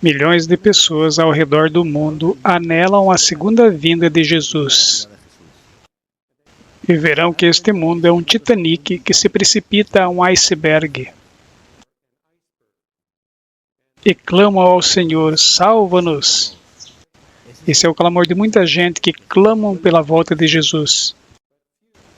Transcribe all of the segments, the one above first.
Milhões de pessoas ao redor do mundo anelam a segunda vinda de Jesus. E verão que este mundo é um Titanic que se precipita a um iceberg. E clamam ao Senhor, salva-nos. Esse é o clamor de muita gente que clamam pela volta de Jesus.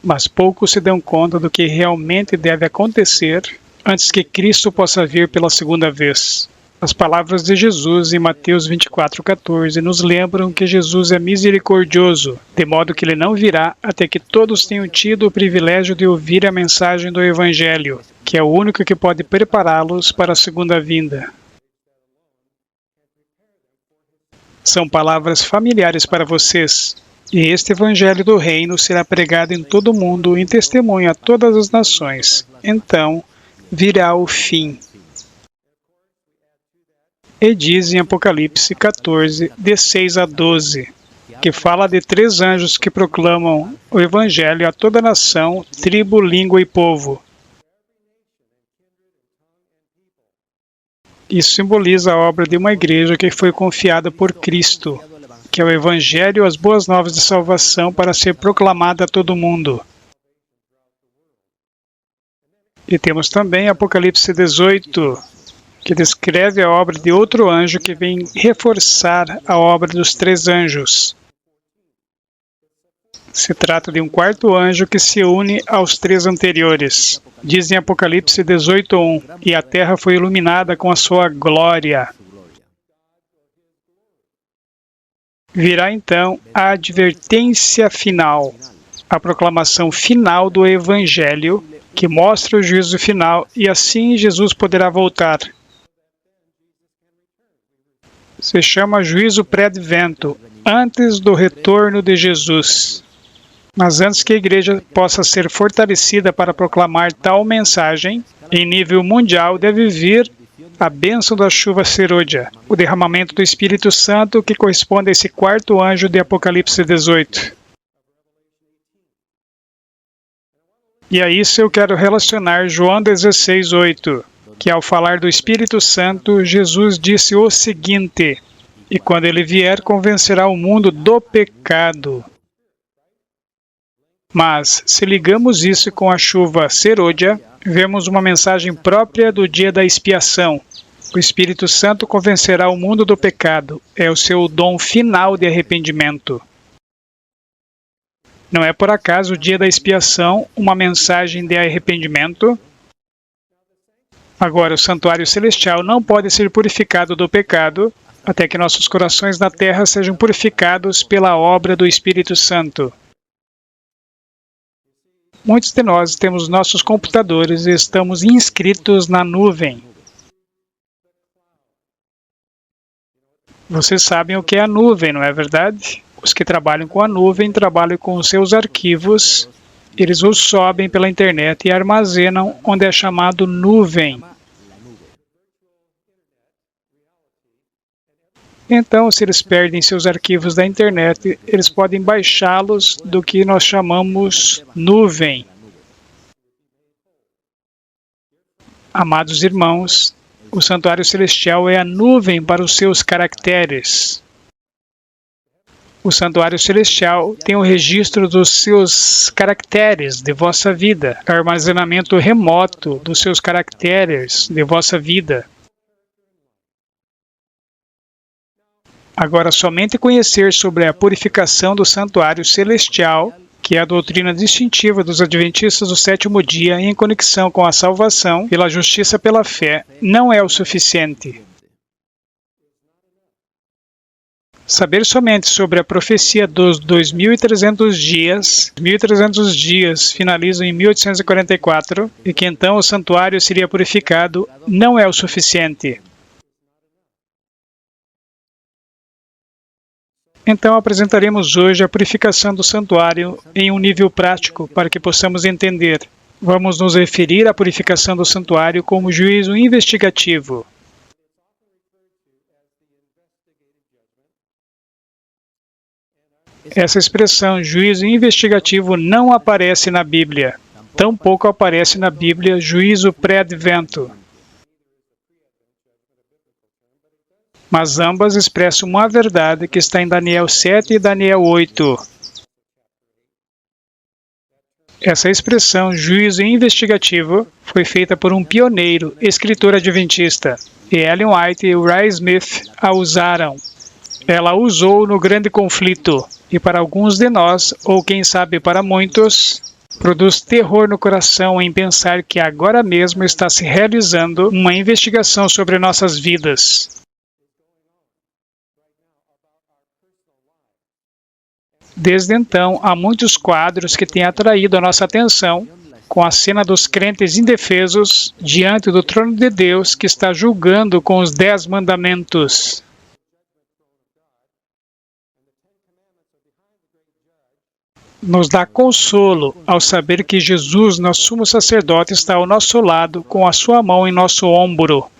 Mas poucos se dão conta do que realmente deve acontecer antes que Cristo possa vir pela segunda vez. As palavras de Jesus em Mateus 24:14 nos lembram que Jesus é misericordioso, de modo que ele não virá até que todos tenham tido o privilégio de ouvir a mensagem do Evangelho, que é o único que pode prepará-los para a segunda vinda. São palavras familiares para vocês, e este Evangelho do Reino será pregado em todo o mundo em testemunho a todas as nações. Então virá o fim. E diz em Apocalipse 14, de 6 a 12, que fala de 3 anjos que proclamam o Evangelho a toda nação, tribo, língua e povo. Isso simboliza a obra de uma igreja que foi confiada por Cristo, que é o Evangelho, as boas novas de salvação para ser proclamada a todo mundo. E temos também Apocalipse 18, que descreve a obra de outro anjo que vem reforçar a obra dos 3 anjos. Se trata de um 4º anjo que se une aos 3 anteriores. Diz em Apocalipse 18:1, e a terra foi iluminada com a sua glória. Virá então a advertência final, a proclamação final do Evangelho, que mostra o juízo final, e assim Jesus poderá voltar. Se chama juízo pré-advento, antes do retorno de Jesus. Mas antes que a igreja possa ser fortalecida para proclamar tal mensagem, em nível mundial deve vir a bênção da chuva serôdia, o derramamento do Espírito Santo que corresponde a esse 4º anjo de Apocalipse 18. E a isso eu quero relacionar João 16:8. Que ao falar do Espírito Santo, Jesus disse o seguinte, e quando ele vier, convencerá o mundo do pecado. Mas, se ligamos isso com a chuva serôdia, vemos uma mensagem própria do dia da expiação. O Espírito Santo convencerá o mundo do pecado, é o seu dom final de arrependimento. Não é por acaso o dia da expiação uma mensagem de arrependimento? Agora, o santuário celestial não pode ser purificado do pecado até que nossos corações na terra sejam purificados pela obra do Espírito Santo. Muitos de nós temos nossos computadores e estamos inscritos na nuvem. Vocês sabem o que é a nuvem, não é verdade? Os que trabalham com a nuvem trabalham com os seus arquivos, eles os sobem pela internet e armazenam onde é chamado nuvem. Então, se eles perdem seus arquivos da internet, eles podem baixá-los do que nós chamamos nuvem. Amados irmãos, o santuário celestial é a nuvem para os seus caracteres. O santuário celestial tem o registro dos seus caracteres de vossa vida, armazenamento remoto dos seus caracteres de vossa vida. Agora, somente conhecer sobre a purificação do santuário celestial, que é a doutrina distintiva dos adventistas do 7º dia em conexão com a salvação pela justiça pela fé, não é o suficiente. Saber somente sobre a profecia dos 2.300 dias, 1.300 dias finalizam em 1844, e que então o santuário seria purificado, não é o suficiente. Então apresentaremos hoje a purificação do santuário em um nível prático para que possamos entender. Vamos nos referir à purificação do santuário como juízo investigativo. Essa expressão, juízo investigativo, não aparece na Bíblia. Tampouco aparece na Bíblia juízo pré-advento. mas ambas expressam uma verdade que está em Daniel 7 e Daniel 8. Essa expressão, juízo investigativo, foi feita por um pioneiro, escritor adventista, e Ellen White e Ray Smith a usaram. Ela usou no grande conflito, e para alguns de nós, ou quem sabe para muitos, produz terror no coração em pensar que agora mesmo está se realizando uma investigação sobre nossas vidas. Desde então, há muitos quadros que têm atraído a nossa atenção, com a cena dos crentes indefesos diante do trono de Deus que está julgando com os 10 mandamentos. Nos dá consolo ao saber que Jesus, nosso sumo sacerdote, está ao nosso lado com a sua mão em nosso ombro.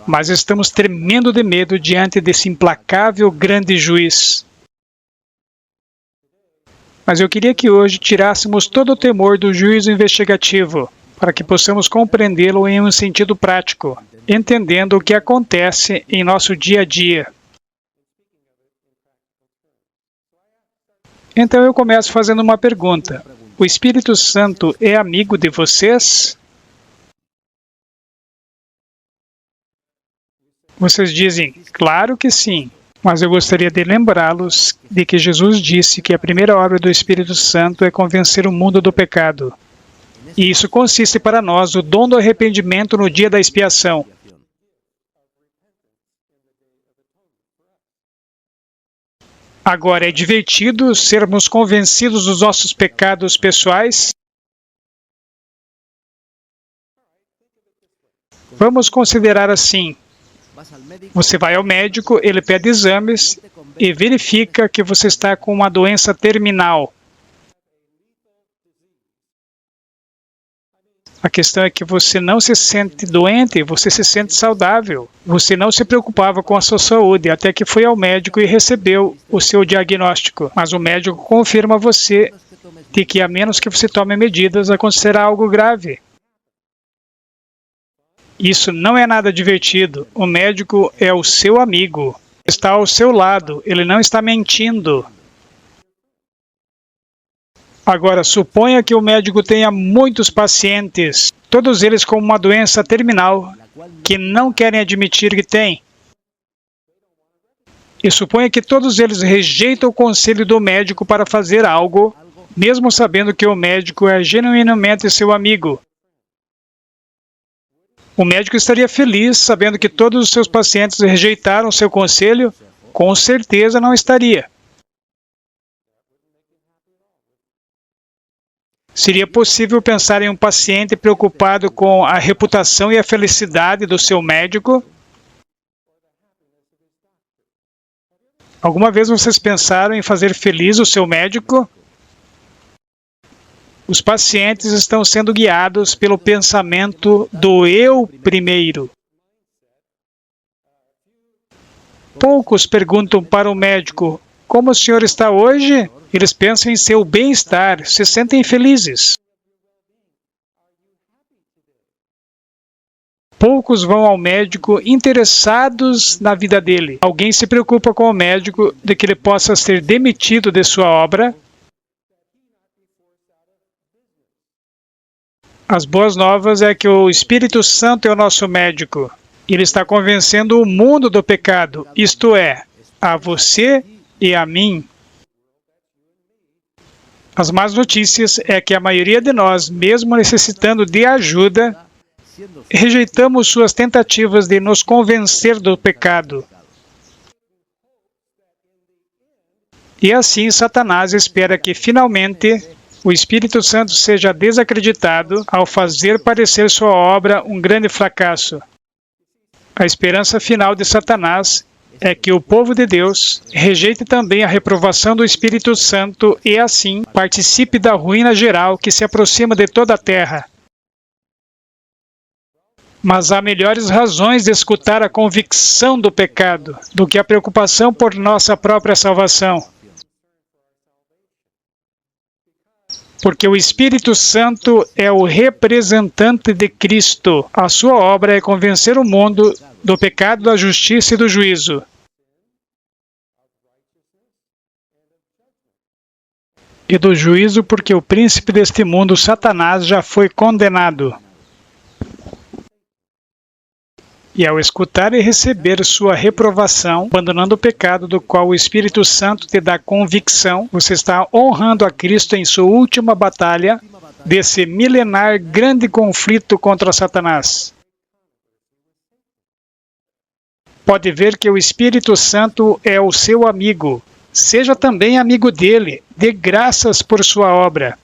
Mas estamos tremendo de medo diante desse implacável grande juiz. Mas eu queria que hoje tirássemos todo o temor do juízo investigativo, para que possamos compreendê-lo em um sentido prático, entendendo o que acontece em nosso dia a dia. Então eu começo fazendo uma pergunta. O Espírito Santo é amigo de vocês? Vocês dizem, claro que sim. Mas eu gostaria de lembrá-los de que Jesus disse que a primeira obra do Espírito Santo é convencer o mundo do pecado. E isso consiste para nós o dom do arrependimento no dia da expiação. Agora, é divertido sermos convencidos dos nossos pecados pessoais? Vamos considerar assim. Você vai ao médico, ele pede exames e verifica que você está com uma doença terminal. A questão é que você não se sente doente, você se sente saudável. Você não se preocupava com a sua saúde até que foi ao médico e recebeu o seu diagnóstico. Mas o médico confirma a você de que, a menos que você tome medidas, acontecerá algo grave. Isso não é nada divertido. O médico é o seu amigo. Está ao seu lado. Ele não está mentindo. Agora, suponha que o médico tenha muitos pacientes, todos eles com uma doença terminal, que não querem admitir que têm. E suponha que todos eles rejeitam o conselho do médico para fazer algo, mesmo sabendo que o médico é genuinamente seu amigo. O médico estaria feliz sabendo que todos os seus pacientes rejeitaram seu conselho? Com certeza não estaria. Seria possível pensar em um paciente preocupado com a reputação e a felicidade do seu médico? Alguma vez vocês pensaram em fazer feliz o seu médico? Os pacientes estão sendo guiados pelo pensamento do eu primeiro. Poucos perguntam para o médico, como o senhor está hoje? Eles pensam em seu bem-estar, se sentem felizes. Poucos vão ao médico interessados na vida dele. Alguém se preocupa com o médico de que ele possa ser demitido de sua obra. As boas novas é que o Espírito Santo é o nosso médico. Ele está convencendo o mundo do pecado, isto é, a você e a mim. As más notícias é que a maioria de nós, mesmo necessitando de ajuda, rejeitamos suas tentativas de nos convencer do pecado. E assim Satanás espera que, finalmente, o Espírito Santo seja desacreditado ao fazer parecer sua obra um grande fracasso. A esperança final de Satanás é que o povo de Deus rejeite também a reprovação do Espírito Santo e, assim, participe da ruína geral que se aproxima de toda a terra. Mas há melhores razões de escutar a convicção do pecado do que a preocupação por nossa própria salvação. Porque o Espírito Santo é o representante de Cristo. A sua obra é convencer o mundo do pecado, da justiça e do juízo. E do juízo, porque o príncipe deste mundo, Satanás, já foi condenado. E ao escutar e receber sua reprovação, abandonando o pecado do qual o Espírito Santo te dá convicção, você está honrando a Cristo em sua última batalha desse milenar grande conflito contra Satanás. Pode ver que o Espírito Santo é o seu amigo. Seja também amigo dele. Dê graças por sua obra.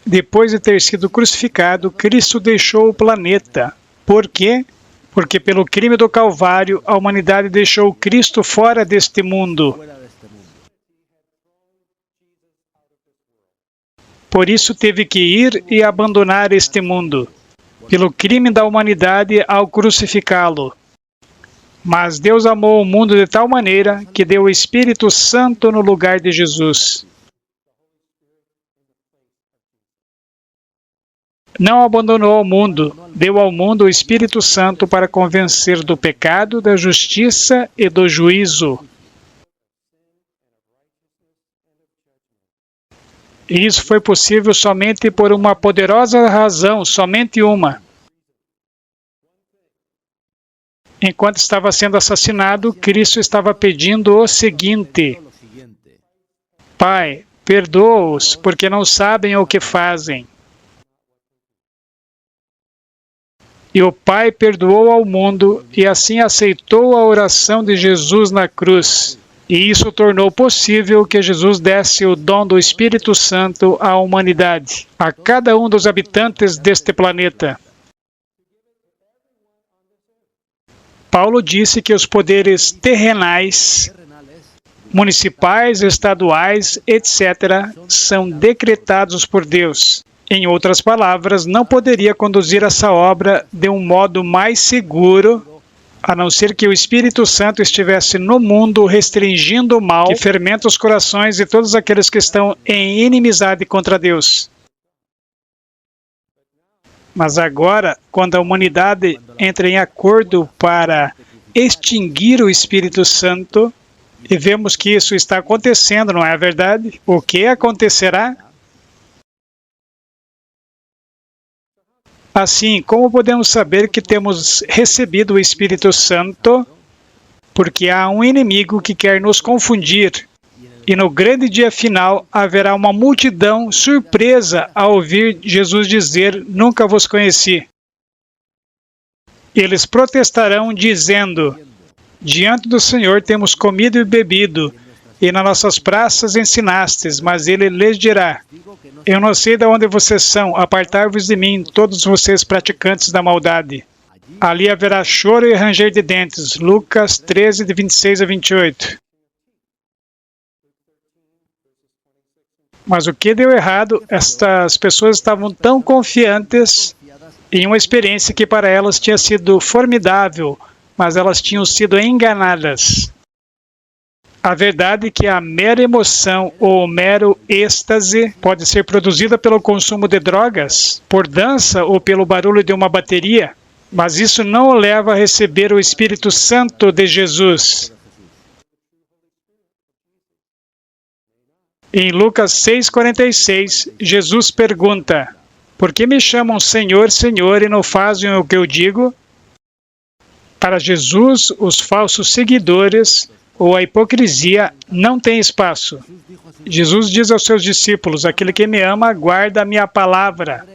Depois de ter sido crucificado, Cristo deixou o planeta. Por quê? Porque pelo crime do Calvário, a humanidade deixou Cristo fora deste mundo. Por isso teve que ir e abandonar este mundo, pelo crime da humanidade ao crucificá-lo. Mas Deus amou o mundo de tal maneira que deu o Espírito Santo no lugar de Jesus. Não abandonou o mundo, deu ao mundo o Espírito Santo para convencer do pecado, da justiça e do juízo. E isso foi possível somente por uma poderosa razão, somente uma. Enquanto estava sendo assassinado, Cristo estava pedindo o seguinte: Pai, perdoa-os, porque não sabem o que fazem. E o Pai perdoou ao mundo e assim aceitou a oração de Jesus na cruz. E isso tornou possível que Jesus desse o dom do Espírito Santo à humanidade, a cada um dos habitantes deste planeta. Paulo disse que os poderes terrenais, municipais, estaduais, etc., são decretados por Deus. Em outras palavras, não poderia conduzir essa obra de um modo mais seguro, a não ser que o Espírito Santo estivesse no mundo restringindo o mal que fermenta os corações de todos aqueles que estão em inimizade contra Deus. Mas agora, quando a humanidade entra em acordo para extinguir o Espírito Santo, e vemos que isso está acontecendo, não é verdade? O que acontecerá? Assim, como podemos saber que temos recebido o Espírito Santo? Porque há um inimigo que quer nos confundir. E no grande dia final haverá uma multidão surpresa ao ouvir Jesus dizer: Nunca vos conheci. Eles protestarão dizendo: Diante do Senhor temos comido e bebido, e nas nossas praças ensinastes, mas ele lhes dirá: Eu não sei de onde vocês são, apartai-vos de mim, todos vocês praticantes da maldade. Ali haverá choro e ranger de dentes. Lucas 13, de 26 a 28. Mas o que deu errado? Estas pessoas estavam tão confiantes em uma experiência que para elas tinha sido formidável, mas elas tinham sido enganadas. A verdade é que a mera emoção ou mero êxtase pode ser produzida pelo consumo de drogas, por dança ou pelo barulho de uma bateria, mas isso não o leva a receber o Espírito Santo de Jesus. Em Lucas 6,46, Jesus pergunta: Por que me chamam Senhor, Senhor e não fazem o que eu digo? Para Jesus, os falsos seguidores ou a hipocrisia não tem espaço. Jesus diz aos seus discípulos: Aquele que me ama, guarda a minha palavra,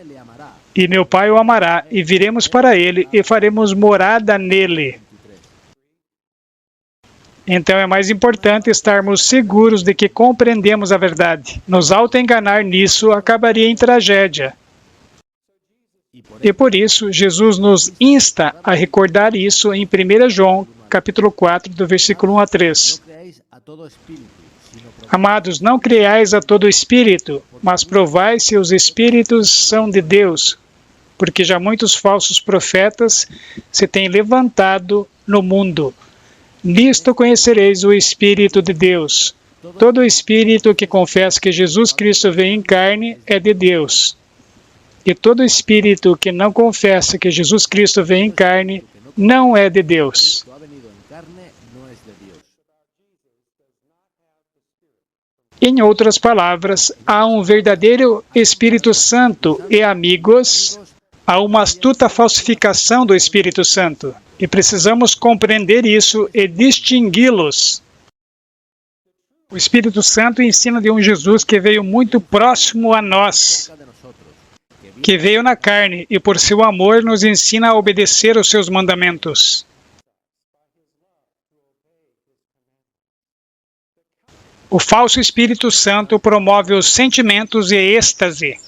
e meu Pai o amará, e viremos para ele e faremos morada nele. Então é mais importante estarmos seguros de que compreendemos a verdade. Nos auto-enganar nisso acabaria em tragédia. E por isso, Jesus nos insta a recordar isso em 1 João, capítulo 4, do versículo 1 a 3. Amados, não creais a todo espírito, mas provai se os espíritos são de Deus, porque já muitos falsos profetas se têm levantado no mundo. Nisto conhecereis o Espírito de Deus. Todo espírito que confessa que Jesus Cristo veio em carne é de Deus. E todo espírito que não confessa que Jesus Cristo veio em carne não é de Deus. Em outras palavras, há um verdadeiro Espírito Santo e, amigos, há uma astuta falsificação do Espírito Santo. E precisamos compreender isso e distingui-los. O Espírito Santo ensina de um Jesus que veio muito próximo a nós, que veio na carne e por seu amor nos ensina a obedecer os seus mandamentos. O falso Espírito Santo promove os sentimentos e êxtase,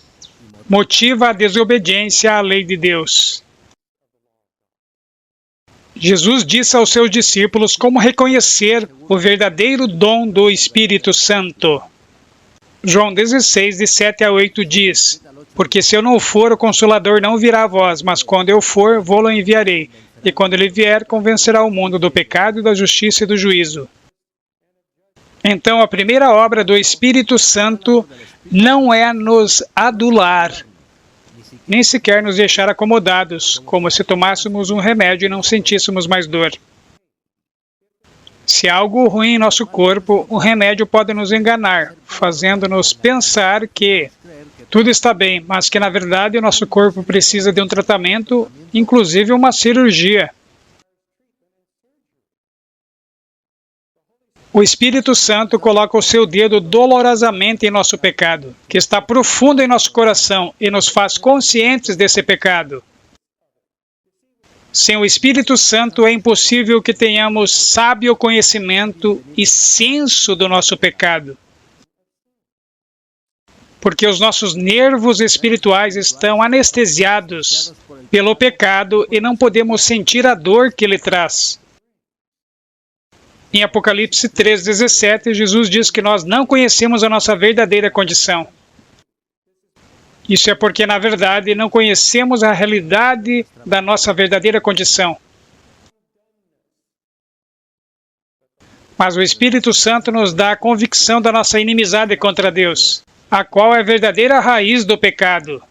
motiva a desobediência à lei de Deus. Jesus disse aos seus discípulos como reconhecer o verdadeiro dom do Espírito Santo. João 16, de 7 a 8 diz: Porque se eu não for, o Consolador não virá a vós, mas quando eu for, vou-lo enviarei. E quando ele vier, convencerá o mundo do pecado e da justiça e do juízo. Então, a primeira obra do Espírito Santo não é nos adular, nem sequer nos deixar acomodados, como se tomássemos um remédio e não sentíssemos mais dor. Se há algo ruim em nosso corpo, o remédio pode nos enganar, fazendo-nos pensar que tudo está bem, mas que, na verdade, o nosso corpo precisa de um tratamento, inclusive uma cirurgia. O Espírito Santo coloca o seu dedo dolorosamente em nosso pecado, que está profundo em nosso coração, e nos faz conscientes desse pecado. Sem o Espírito Santo é impossível que tenhamos sábio conhecimento e senso do nosso pecado. Porque os nossos nervos espirituais estão anestesiados pelo pecado e não podemos sentir a dor que ele traz. Em Apocalipse 3:17, Jesus diz que nós não conhecemos a nossa verdadeira condição. Isso é porque, na verdade, não conhecemos a realidade da nossa verdadeira condição. Mas o Espírito Santo nos dá a convicção da nossa inimizade contra Deus, a qual é a verdadeira raiz do pecado.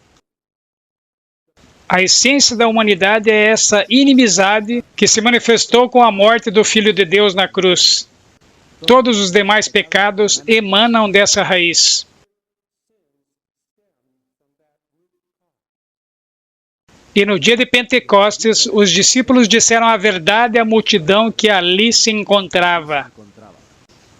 A essência da humanidade é essa inimizade que se manifestou com a morte do Filho de Deus na cruz. Todos os demais pecados emanam dessa raiz. E no dia de Pentecostes, os discípulos disseram a verdade à multidão que ali se encontrava.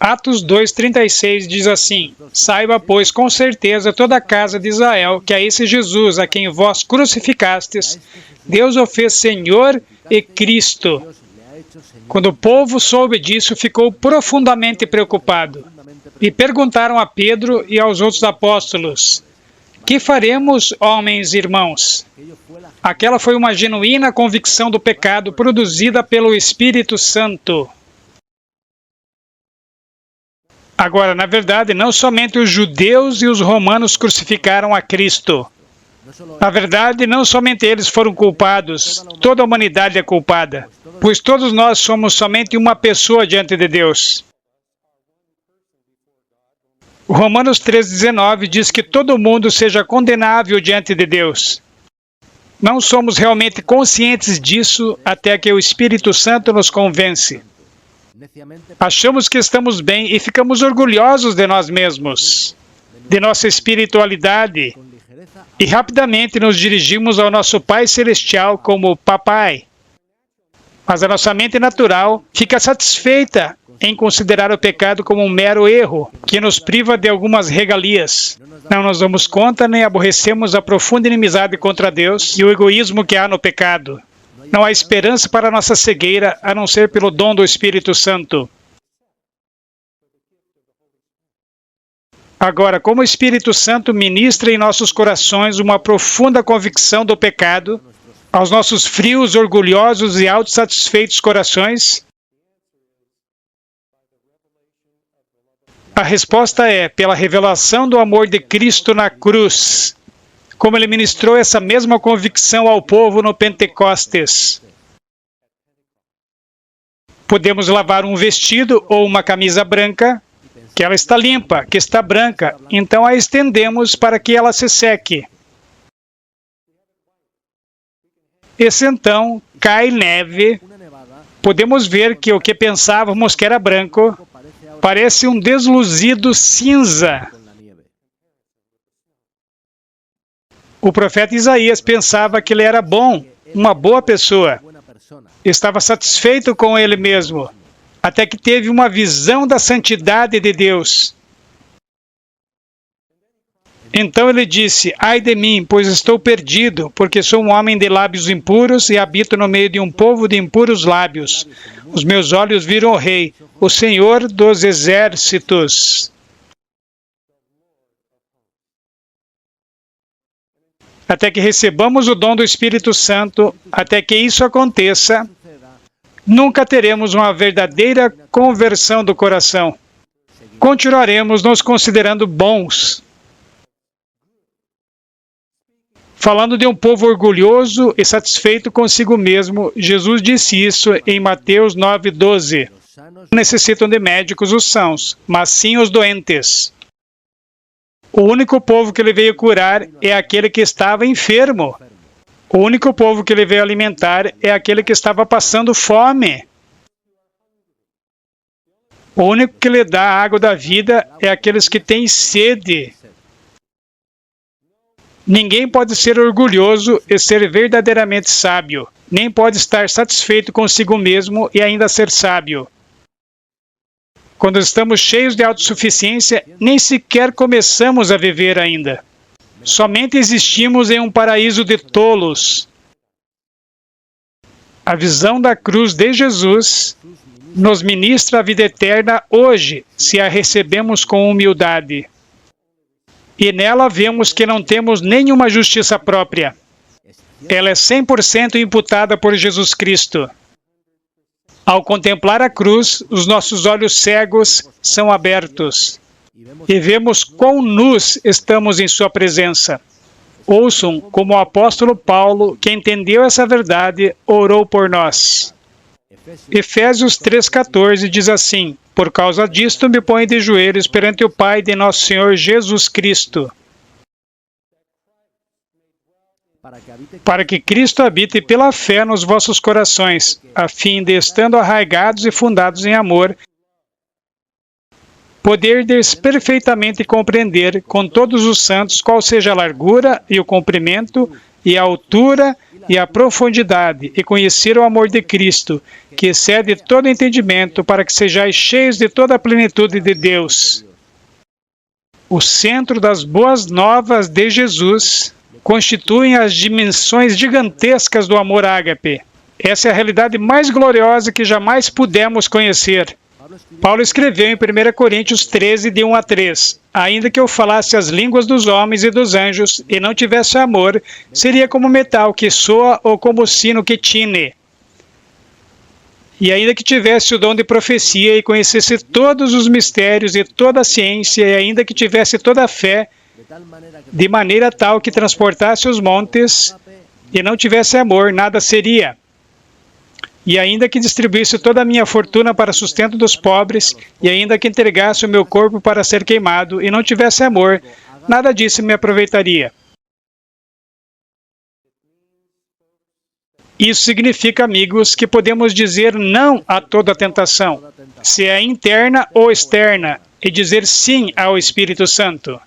Atos 2:36 diz assim: Saiba, pois, com certeza toda a casa de Israel, que a esse Jesus, a quem vós crucificastes, Deus o fez Senhor e Cristo. Quando o povo soube disso, ficou profundamente preocupado. E perguntaram a Pedro e aos outros apóstolos: Que faremos, homens e irmãos? Aquela foi uma genuína convicção do pecado produzida pelo Espírito Santo. Agora, na verdade, não somente os judeus e os romanos crucificaram a Cristo. Na verdade, não somente eles foram culpados, toda a humanidade é culpada, pois todos nós somos somente uma pessoa diante de Deus. Romanos 3:19 diz que todo mundo seja condenável diante de Deus. Não somos realmente conscientes disso até que o Espírito Santo nos convence. Achamos que estamos bem e ficamos orgulhosos de nós mesmos, de nossa espiritualidade, e rapidamente nos dirigimos ao nosso Pai Celestial como Papai. Mas a nossa mente natural fica satisfeita em considerar o pecado como um mero erro, que nos priva de algumas regalias. Não nos damos conta nem aborrecemos a profunda inimizade contra Deus e o egoísmo que há no pecado. Não há esperança para a nossa cegueira, a não ser pelo dom do Espírito Santo. Agora, como o Espírito Santo ministra em nossos corações uma profunda convicção do pecado, aos nossos frios, orgulhosos e autossatisfeitos corações? A resposta é pela revelação do amor de Cristo na cruz. Como ele ministrou essa mesma convicção ao povo no Pentecostes. Podemos lavar um vestido ou uma camisa branca, que ela está limpa, que está branca, então a estendemos para que ela se seque. Esse então cai neve. Podemos ver que o que pensávamos que era branco parece um desluzido cinza. O profeta Isaías pensava que ele era bom, uma boa pessoa. Estava satisfeito com ele mesmo, até que teve uma visão da santidade de Deus. Então ele disse: ai de mim, pois estou perdido, porque sou um homem de lábios impuros e habito no meio de um povo de impuros lábios. Os meus olhos viram o Rei, o Senhor dos exércitos. Até que recebamos o dom do Espírito Santo, até que isso aconteça, nunca teremos uma verdadeira conversão do coração. Continuaremos nos considerando bons. Falando de um povo orgulhoso e satisfeito consigo mesmo, Jesus disse isso em Mateus 9:12. Não necessitam de médicos os sãos, mas sim os doentes. O único povo que ele veio curar é aquele que estava enfermo. O único povo que ele veio alimentar é aquele que estava passando fome. O único que lhe dá a água da vida é aqueles que têm sede. Ninguém pode ser orgulhoso e ser verdadeiramente sábio, nem pode estar satisfeito consigo mesmo e ainda ser sábio. Quando estamos cheios de autossuficiência, nem sequer começamos a viver ainda. Somente existimos em um paraíso de tolos. A visão da cruz de Jesus nos ministra a vida eterna hoje, se a recebemos com humildade. E nela vemos que não temos nenhuma justiça própria. Ela é 100% imputada por Jesus Cristo. Ao contemplar a cruz, os nossos olhos cegos são abertos e vemos quão nus estamos em sua presença. Ouçam como o apóstolo Paulo, que entendeu essa verdade, orou por nós. Efésios 3,14 diz assim: por causa disto me ponho de joelhos perante o Pai de nosso Senhor Jesus Cristo, para que Cristo habite pela fé nos vossos corações, a fim de, estando arraigados e fundados em amor, poderdes perfeitamente compreender com todos os santos qual seja a largura e o comprimento e a altura e a profundidade, e conhecer o amor de Cristo, que excede todo entendimento, para que sejais cheios de toda a plenitude de Deus. O centro das boas novas de Jesus constituem as dimensões gigantescas do amor ágape. Essa é a realidade mais gloriosa que jamais pudemos conhecer. Paulo escreveu em 1 Coríntios 13, de 1 a 3, ainda que eu falasse as línguas dos homens e dos anjos e não tivesse amor, seria como metal que soa ou como sino que tine. E ainda que tivesse o dom de profecia e conhecesse todos os mistérios e toda a ciência, e ainda que tivesse toda a fé, de maneira tal que transportasse os montes e não tivesse amor, nada seria. E ainda que distribuísse toda a minha fortuna para sustento dos pobres, e ainda que entregasse o meu corpo para ser queimado, e não tivesse amor, nada disso me aproveitaria. Isso significa, amigos, que podemos dizer não a toda tentação, se é interna ou externa, e dizer sim ao Espírito Santo.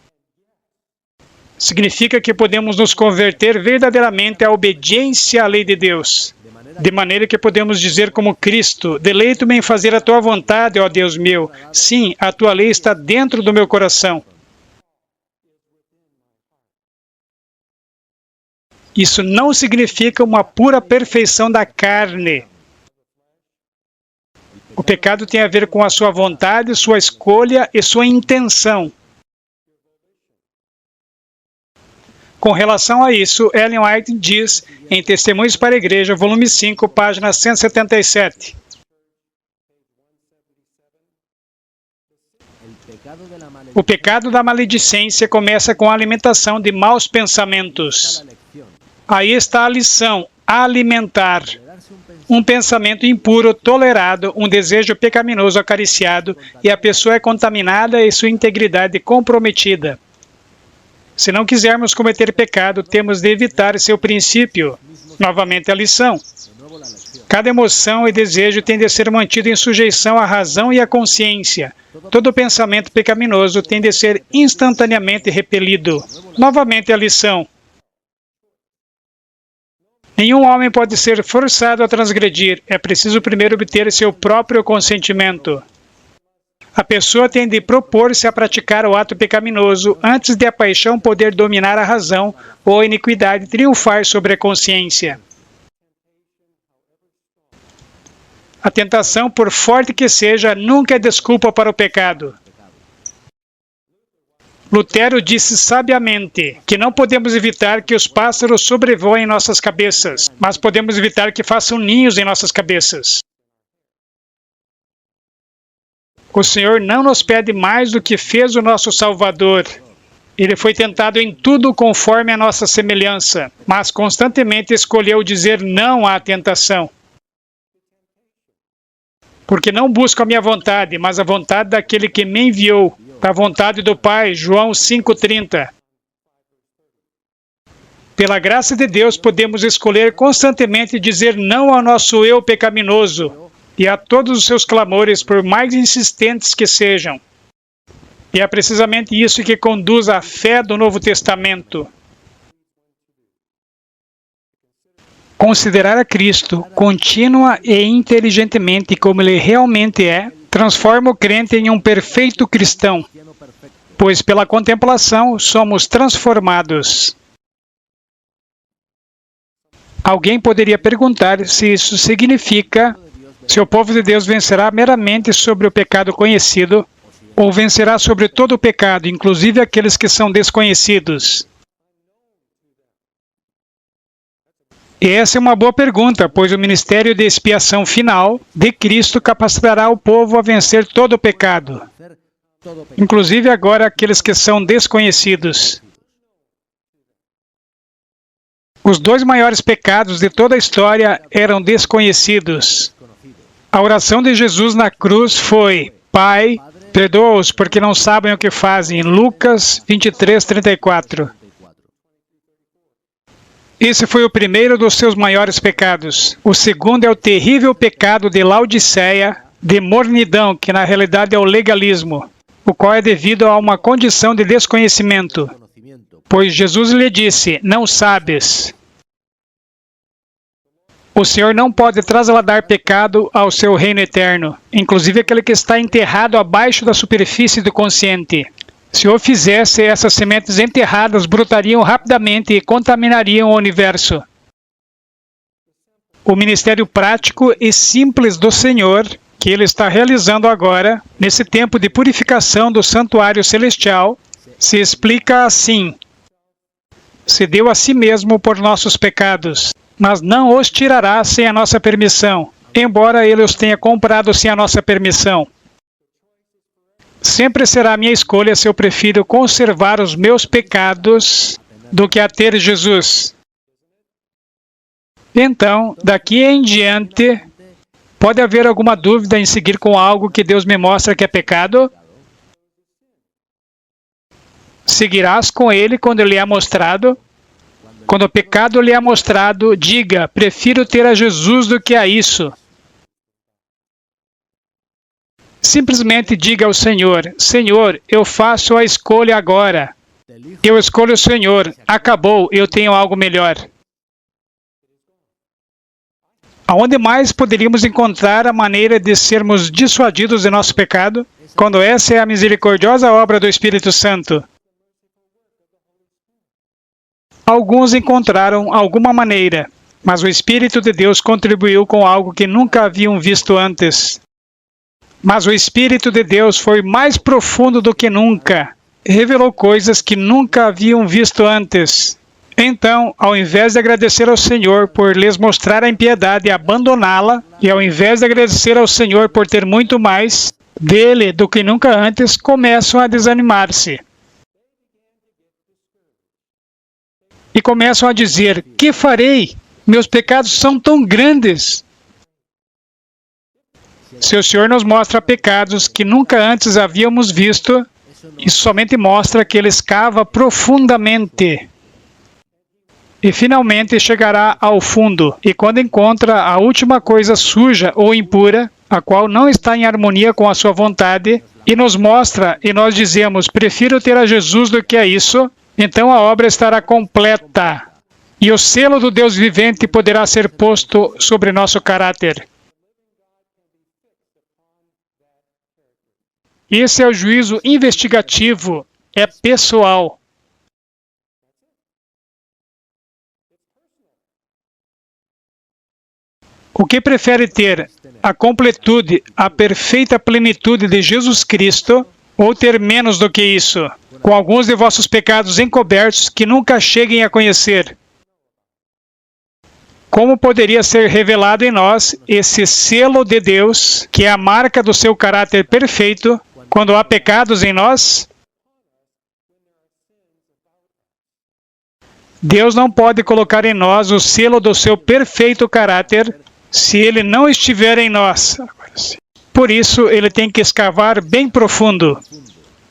Significa que podemos nos converter verdadeiramente à obediência à lei de Deus. De maneira que podemos dizer como Cristo: deleito-me em fazer a tua vontade, ó Deus meu. Sim, a tua lei está dentro do meu coração. Isso não significa uma pura perfeição da carne. O pecado tem a ver com a sua vontade, sua escolha e sua intenção. Com relação a isso, Ellen White diz em Testemunhos para a Igreja, volume 5, página 177. O pecado da maledicência começa com a alimentação de maus pensamentos. Aí está a lição: alimentar. Um pensamento impuro tolerado, um desejo pecaminoso acariciado, e a pessoa é contaminada e sua integridade comprometida. Se não quisermos cometer pecado, temos de evitar seu princípio. Novamente a lição. Cada emoção e desejo tem de ser mantido em sujeição à razão e à consciência. Todo pensamento pecaminoso tem de ser instantaneamente repelido. Novamente a lição. Nenhum homem pode ser forçado a transgredir. É preciso primeiro obter seu próprio consentimento. A pessoa tem de propor-se a praticar o ato pecaminoso antes de a paixão poder dominar a razão ou a iniquidade triunfar sobre a consciência. A tentação, por forte que seja, nunca é desculpa para o pecado. Lutero disse sabiamente que não podemos evitar que os pássaros sobrevoem em nossas cabeças, mas podemos evitar que façam ninhos em nossas cabeças. O Senhor não nos pede mais do que fez o nosso Salvador. Ele foi tentado em tudo conforme a nossa semelhança, mas constantemente escolheu dizer não à tentação. Porque não busco a minha vontade, mas a vontade daquele que me enviou, da vontade do Pai, João 5,30. Pela graça de Deus, podemos escolher constantemente dizer não ao nosso eu pecaminoso e a todos os seus clamores, por mais insistentes que sejam. E é precisamente isso que conduz à fé do Novo Testamento. Considerar a Cristo contínua e inteligentemente como Ele realmente é, transforma o crente em um perfeito cristão, pois pela contemplação somos transformados. Alguém poderia perguntar se isso significa se o povo de Deus vencerá meramente sobre o pecado conhecido ou vencerá sobre todo o pecado, inclusive aqueles que são desconhecidos. E essa é uma boa pergunta, pois o ministério de expiação final de Cristo capacitará o povo a vencer todo o pecado, inclusive agora aqueles que são desconhecidos. Os dois maiores pecados de toda a história eram desconhecidos. A oração de Jesus na cruz foi: Pai, perdoa-os porque não sabem o que fazem. Lucas 23:34. Esse foi o primeiro dos seus maiores pecados. O segundo é o terrível pecado de Laodiceia, de mornidão, que na realidade é o legalismo, o qual é devido a uma condição de desconhecimento. Pois Jesus lhe disse: não sabes. O Senhor não pode trasladar pecado ao seu reino eterno, inclusive aquele que está enterrado abaixo da superfície do consciente. Se o fizesse, essas sementes enterradas brotariam rapidamente e contaminariam o universo. O ministério prático e simples do Senhor, que Ele está realizando agora, nesse tempo de purificação do santuário celestial, se explica assim: se deu a si mesmo por nossos pecados, mas não os tirará sem a nossa permissão, embora Ele os tenha comprado sem a nossa permissão. Sempre será a minha escolha se eu prefiro conservar os meus pecados do que a ter Jesus. Então, daqui em diante, pode haver alguma dúvida em seguir com algo que Deus me mostra que é pecado? Seguirás com ele quando ele é mostrado? Quando o pecado lhe é mostrado, diga: prefiro ter a Jesus do que a isso. Simplesmente diga ao Senhor: Senhor, eu faço a escolha agora. Eu escolho o Senhor. Acabou, eu tenho algo melhor. Aonde mais poderíamos encontrar a maneira de sermos dissuadidos de nosso pecado, quando essa é a misericordiosa obra do Espírito Santo? Alguns encontraram alguma maneira, mas o Espírito de Deus contribuiu com algo que nunca haviam visto antes. Mas o Espírito de Deus foi mais profundo do que nunca, e revelou coisas que nunca haviam visto antes. Então, ao invés de agradecer ao Senhor por lhes mostrar a impiedade e abandoná-la, e ao invés de agradecer ao Senhor por ter muito mais dele do que nunca antes, começam a desanimar-se. E começam a dizer: que farei? Meus pecados são tão grandes. Se o Senhor nos mostra pecados que nunca antes havíamos visto, isso somente mostra que Ele escava profundamente. E finalmente chegará ao fundo, e quando encontra a última coisa suja ou impura, a qual não está em harmonia com a sua vontade, e nos mostra, e nós dizemos, prefiro ter a Jesus do que a isso, então a obra estará completa, e o selo do Deus vivente poderá ser posto sobre nosso caráter. Esse é o juízo investigativo, é pessoal. O que prefere ter? A completude, a perfeita plenitude de Jesus Cristo, ou ter menos do que isso, com alguns de vossos pecados encobertos que nunca cheguem a conhecer? Como poderia ser revelado em nós esse selo de Deus, que é a marca do seu caráter perfeito, quando há pecados em nós? Deus não pode colocar em nós o selo do seu perfeito caráter se ele não estiver em nós. Por isso, ele tem que escavar bem profundo,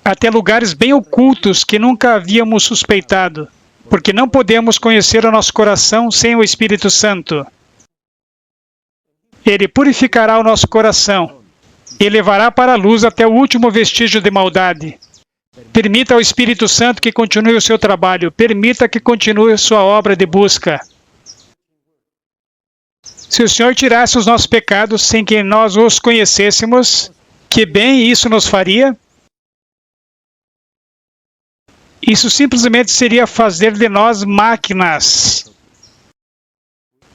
até lugares bem ocultos que nunca havíamos suspeitado, porque não podemos conhecer o nosso coração sem o Espírito Santo. Ele purificará o nosso coração e levará para a luz até o último vestígio de maldade. Permita ao Espírito Santo que continue o seu trabalho, permita que continue sua obra de busca. Se o Senhor tirasse os nossos pecados sem que nós os conhecêssemos, que bem isso nos faria? Isso simplesmente seria fazer de nós máquinas.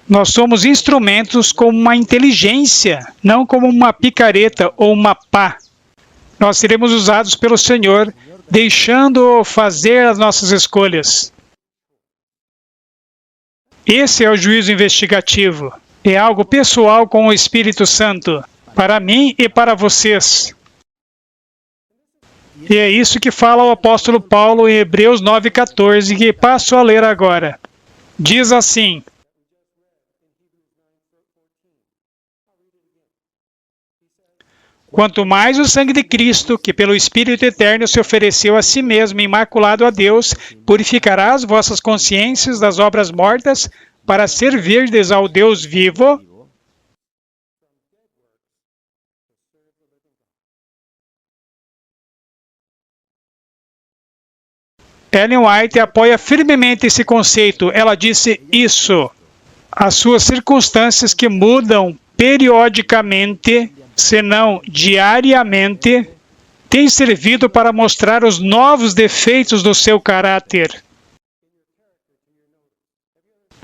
Nós somos instrumentos com uma inteligência, não como uma picareta ou uma pá. Nós seremos usados pelo Senhor, deixando-o fazer as nossas escolhas. Esse é o juízo investigativo. É algo pessoal com o Espírito Santo, para mim e para vocês. E é isso que fala o apóstolo Paulo em Hebreus 9,14, que passo a ler agora. Diz assim: quanto mais o sangue de Cristo, que pelo Espírito Eterno se ofereceu a si mesmo imaculado a Deus, purificará as vossas consciências das obras mortas, para servirdes ao Deus vivo. Ellen White apoia firmemente esse conceito. Ela disse isso. As suas circunstâncias que mudam periodicamente, se não diariamente, têm servido para mostrar os novos defeitos do seu caráter.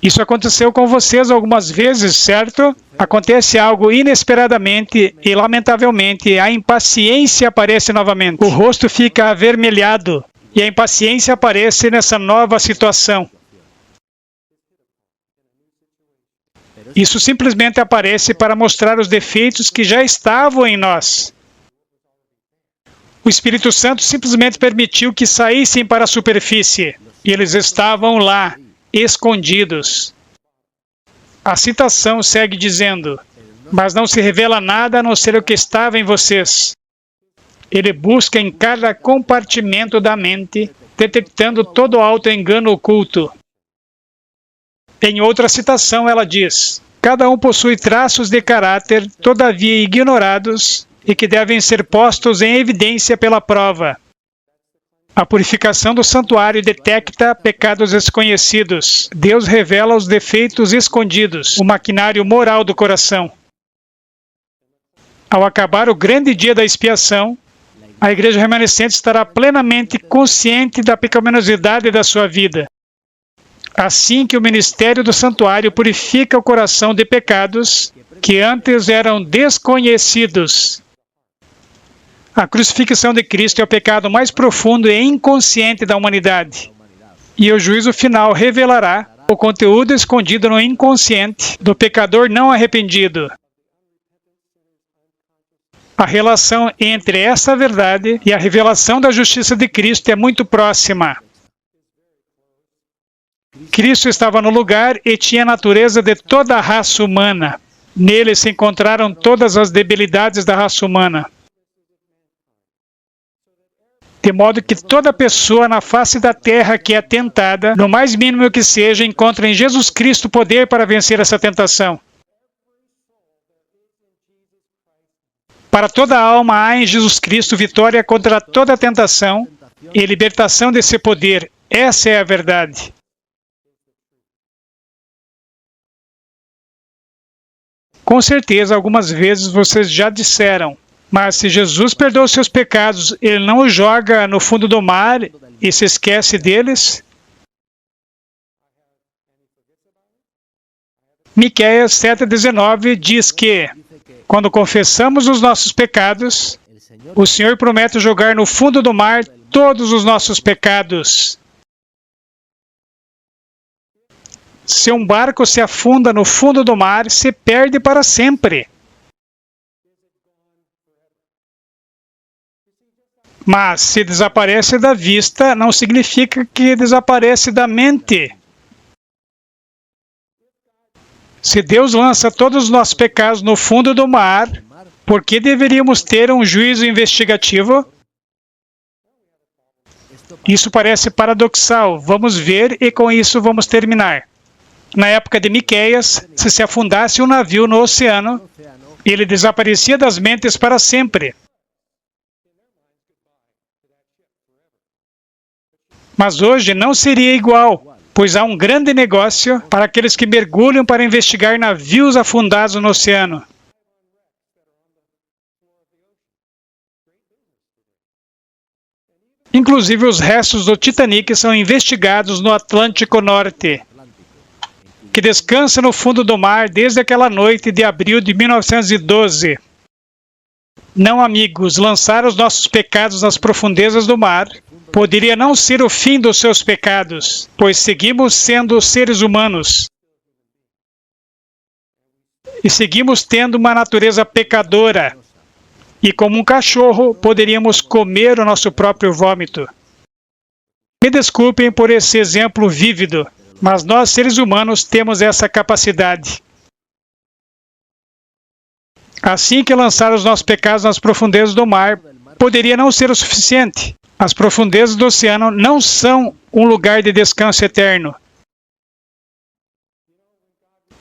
Isso aconteceu com vocês algumas vezes, certo? Acontece algo inesperadamente e, lamentavelmente, a impaciência aparece novamente. O rosto fica avermelhado e a impaciência aparece nessa nova situação. Isso simplesmente aparece para mostrar os defeitos que já estavam em nós. O Espírito Santo simplesmente permitiu que saíssem para a superfície e eles estavam lá, escondidos. A citação segue dizendo: mas não se revela nada a não ser o que estava em vocês. Ele busca em cada compartimento da mente, detectando todo auto-engano oculto. Em outra citação, ela diz: cada um possui traços de caráter, todavia ignorados, e que devem ser postos em evidência pela prova. A purificação do santuário detecta pecados desconhecidos. Deus revela os defeitos escondidos, o maquinário moral do coração. Ao acabar o grande dia da expiação, a igreja remanescente estará plenamente consciente da pecaminosidade da sua vida. Assim que o ministério do santuário purifica o coração de pecados que antes eram desconhecidos. A crucifixão de Cristo é o pecado mais profundo e inconsciente da humanidade. E o juízo final revelará o conteúdo escondido no inconsciente do pecador não arrependido. A relação entre essa verdade e a revelação da justiça de Cristo é muito próxima. Cristo estava no lugar e tinha a natureza de toda a raça humana. Nele se encontraram todas as debilidades da raça humana. De modo que toda pessoa na face da terra que é tentada, no mais mínimo que seja, encontra em Jesus Cristo poder para vencer essa tentação. Para toda alma há em Jesus Cristo vitória contra toda tentação e libertação desse poder. Essa é a verdade. Com certeza, algumas vezes vocês já disseram, mas se Jesus perdoa os seus pecados, Ele não os joga no fundo do mar e se esquece deles? Miqueias 7,19 diz que, quando confessamos os nossos pecados, o Senhor promete jogar no fundo do mar todos os nossos pecados. Se um barco se afunda no fundo do mar, se perde para sempre. Mas se desaparece da vista, não significa que desaparece da mente. Se Deus lança todos os nossos pecados no fundo do mar, por que deveríamos ter um juízo investigativo? Isso parece paradoxal. Vamos ver e com isso vamos terminar. Na época de Miqueias, se afundasse um navio no oceano, ele desaparecia das mentes para sempre. Mas hoje não seria igual, pois há um grande negócio para aqueles que mergulham para investigar navios afundados no oceano. Inclusive, os restos do Titanic são investigados no Atlântico Norte, que descansa no fundo do mar desde aquela noite de abril de 1912. Não, amigos, lançar os nossos pecados nas profundezas do mar poderia não ser o fim dos seus pecados, pois seguimos sendo seres humanos. E seguimos tendo uma natureza pecadora. E como um cachorro, poderíamos comer o nosso próprio vômito. Me desculpem por esse exemplo vívido, mas nós, seres humanos, temos essa capacidade. Assim que lançar os nossos pecados nas profundezas do mar, poderia não ser o suficiente. As profundezas do oceano não são um lugar de descanso eterno.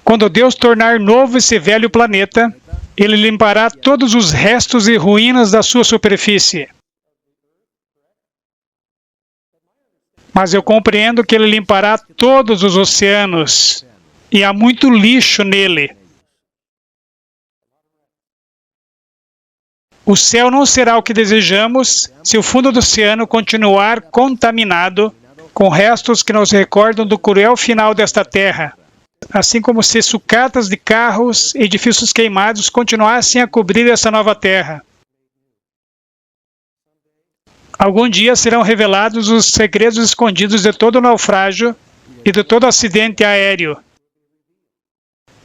Quando Deus tornar novo esse velho planeta, Ele limpará todos os restos e ruínas da sua superfície. Mas eu compreendo que Ele limpará todos os oceanos, e há muito lixo nele. O céu não será o que desejamos se o fundo do oceano continuar contaminado com restos que nos recordam do cruel final desta terra, assim como se sucatas de carros e edifícios queimados continuassem a cobrir essa nova terra. Algum dia serão revelados os segredos escondidos de todo naufrágio e de todo acidente aéreo.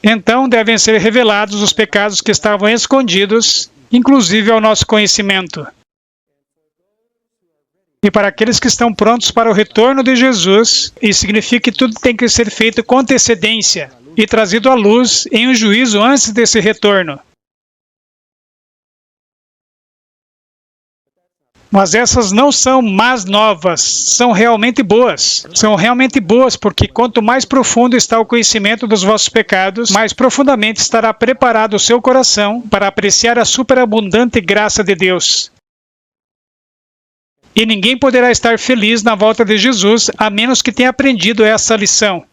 Então devem ser revelados os pecados que estavam escondidos, inclusive ao nosso conhecimento. E para aqueles que estão prontos para o retorno de Jesus, isso significa que tudo tem que ser feito com antecedência e trazido à luz em um juízo antes desse retorno. Mas essas não são más novas, são realmente boas. São realmente boas porque quanto mais profundo está o conhecimento dos vossos pecados, mais profundamente estará preparado o seu coração para apreciar a superabundante graça de Deus. E ninguém poderá estar feliz na volta de Jesus a menos que tenha aprendido essa lição.